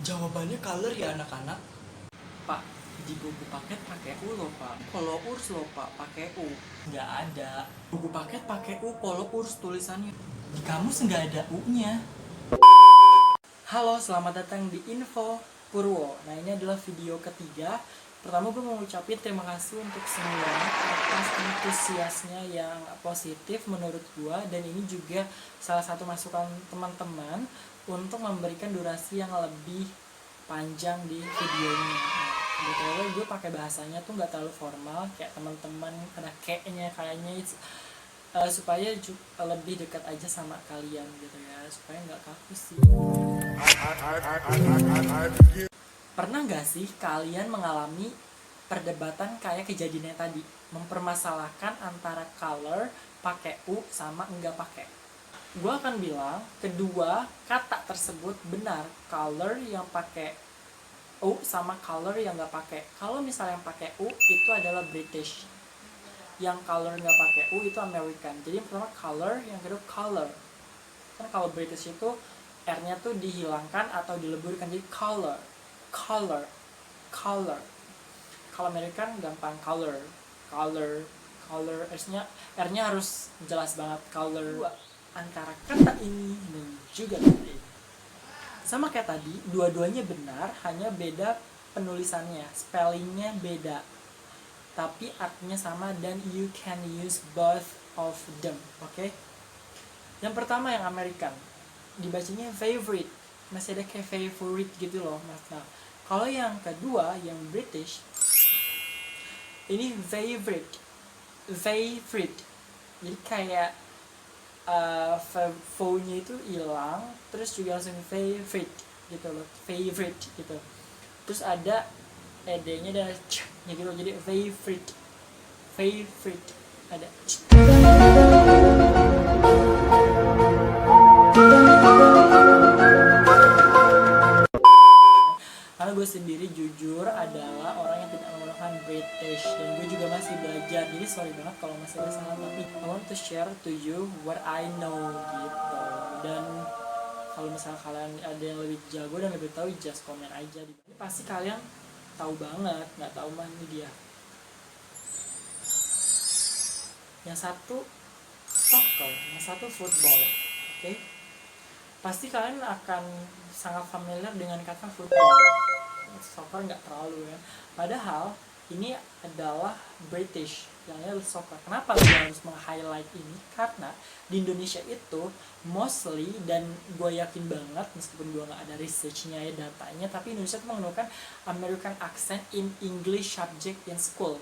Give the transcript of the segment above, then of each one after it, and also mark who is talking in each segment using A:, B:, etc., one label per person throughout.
A: Jawabannya color ya anak-anak. Pak, di buku paket pakai U loh pak. Kalau urs loh pak pakai U. Nggak ada. Buku paket pakai U, kalau urs tulisannya. Di kamus nggak ada U-nya. Halo, selamat datang di Info Purwo. Nah, ini adalah video ketiga. Pertama, gue mau ngucapin terima kasih untuk semua atas antusiasnya yang positif menurut gue. Dan ini juga salah satu masukan teman-teman untuk memberikan durasi yang lebih panjang di videonya. Nah, kebetulan gue pakai bahasanya tuh nggak terlalu formal, kayak teman-teman ada kayaknya supaya lebih dekat aja sama kalian gitu ya, supaya nggak kaku sih. Pernah nggak sih kalian mengalami perdebatan kayak kejadiannya tadi, mempermasalahkan antara color pakai U sama enggak pakai? Gue akan bilang kedua kata tersebut benar, color yang pakai U sama color yang nggak pakai. Kalau misalnya yang pakai U itu adalah British, yang color nggak pakai U itu American. Jadi yang pertama color, yang kedua color. Kan kalau British itu R-nya tuh dihilangkan atau dileburkan jadi color, color, color. Kalau American gampang color, color, color. R-nya harus jelas banget color. Antara kata ini dan juga kata ini sama kayak tadi, dua-duanya benar, hanya beda penulisannya, spellingnya beda, tapi artinya sama dan you can use both of them. Oke? Yang pertama yang American, dibacanya favorite, masih ada kayak favorite gitu loh. Nah, kalau yang kedua yang British, ini favorite, favorite. Jadi kayak nya itu hilang, terus juga langsung favorite gitu loh, favorite gitu. Terus ada ed-nya dan c-nya gitu, jadi favorite, favorite ada c. Karena gue sendiri jujur adalah orang yang tidak menggunakan British dan gue juga masih belajar, jadi sorry banget kalau masih ada salah, tapi I want to share to you what I know gitu. Dan kalau misalnya kalian ada yang lebih jago dan lebih tahu, just komen aja. Ini pasti kalian tahu banget, nggak tahu mah ini dia. Yang satu soccer, yang satu football, oke? Pasti kalian akan sangat familiar dengan kata football. Soccer nggak terlalu ya. Padahal ini adalah British, yang adalah soccer. Kenapa gue harus meng-highlight ini? Karena di Indonesia itu mostly, dan gue yakin banget meskipun gue nggak ada researchnya ya, datanya, tapi Indonesia itu menggunakan American accent in English subject in school.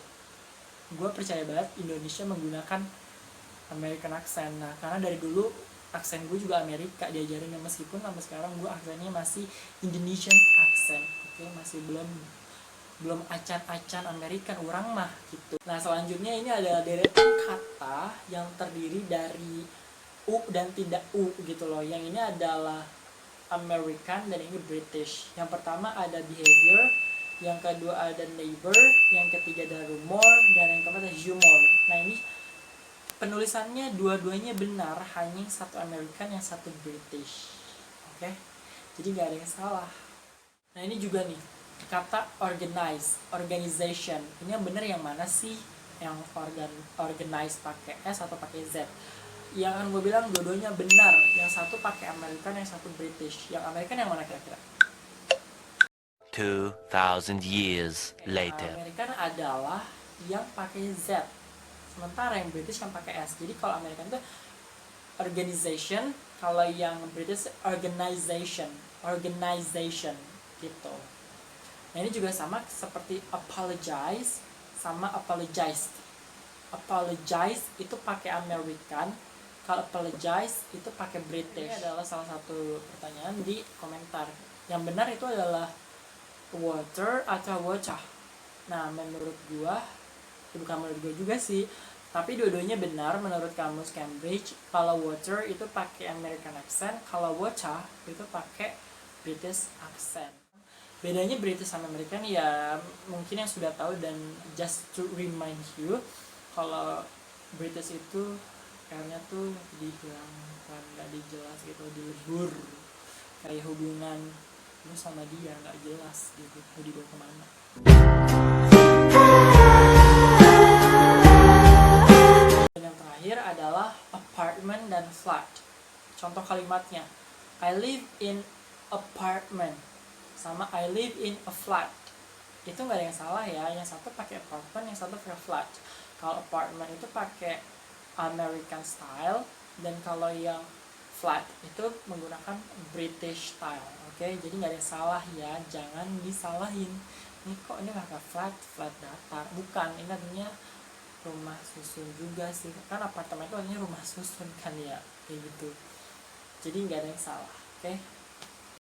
A: Gue percaya banget Indonesia menggunakan American accent. Nah, karena dari dulu aksen gue juga Amerika diajarin, meskipun sampai sekarang gue aksennya masih Indonesian accent. Oke, masih belum acan-acan American orang mah gitu. Nah, selanjutnya ini adalah deretan kata yang terdiri dari U dan tidak U gitu loh. Yang ini adalah American dan ini British. Yang pertama ada behavior, yang kedua ada neighbor, yang ketiga ada rumor, dan yang keempat ada humor. Nah, ini penulisannya dua-duanya benar, hanya yang satu American, yang satu British. Oke? Jadi nggak ada yang salah. Nah, ini juga nih kata organize, organization. Ini yang benar yang mana sih? Yang organize pakai S atau pakai Z? Yang akan gue bilang dua-duanya benar. Yang satu pakai American, yang satu British. Yang American yang mana kira-kira?
B: 2000 years later.
A: American adalah yang pakai Z, sementara yang British yang pakai S. Jadi kalau American itu organization, kalau yang British organization, organization gitu. Nah, ini juga sama seperti apologize sama apologized. Apologize itu pakai American, kalau apologize itu pakai British. Ini adalah salah satu pertanyaan di komentar. Yang benar itu adalah water atau water. Nah, menurut gua, bukan menurut gua juga sih, tapi dua-duanya benar menurut kamus Cambridge. Kalau water itu pakai American accent, kalau water itu pakai British accent. Bedanya British sama American ya mungkin yang sudah tahu, dan just to remind you, kalau British itu R-nya tuh dihilangkan, nggak dijelas gitu, dilebur, kayak hubungan lu sama dia nggak jelas gitu mau dibawa kemana. Dan yang terakhir adalah apartment dan flat. Contoh kalimatnya, I live in apartment sama I live in a flat. Itu nggak ada yang salah ya, yang satu pakai apartment, yang satu pakai flat. Kalau apartment itu pakai American style, dan kalau yang flat itu menggunakan British style. Oke, jadi nggak ada yang salah ya, jangan disalahin. Ini kok ini pakai flat datar, bukan, ini artinya rumah susun juga sih, kan apartemen itu artinya rumah susun kan ya, kayak gitu. Jadi nggak ada yang salah, oke.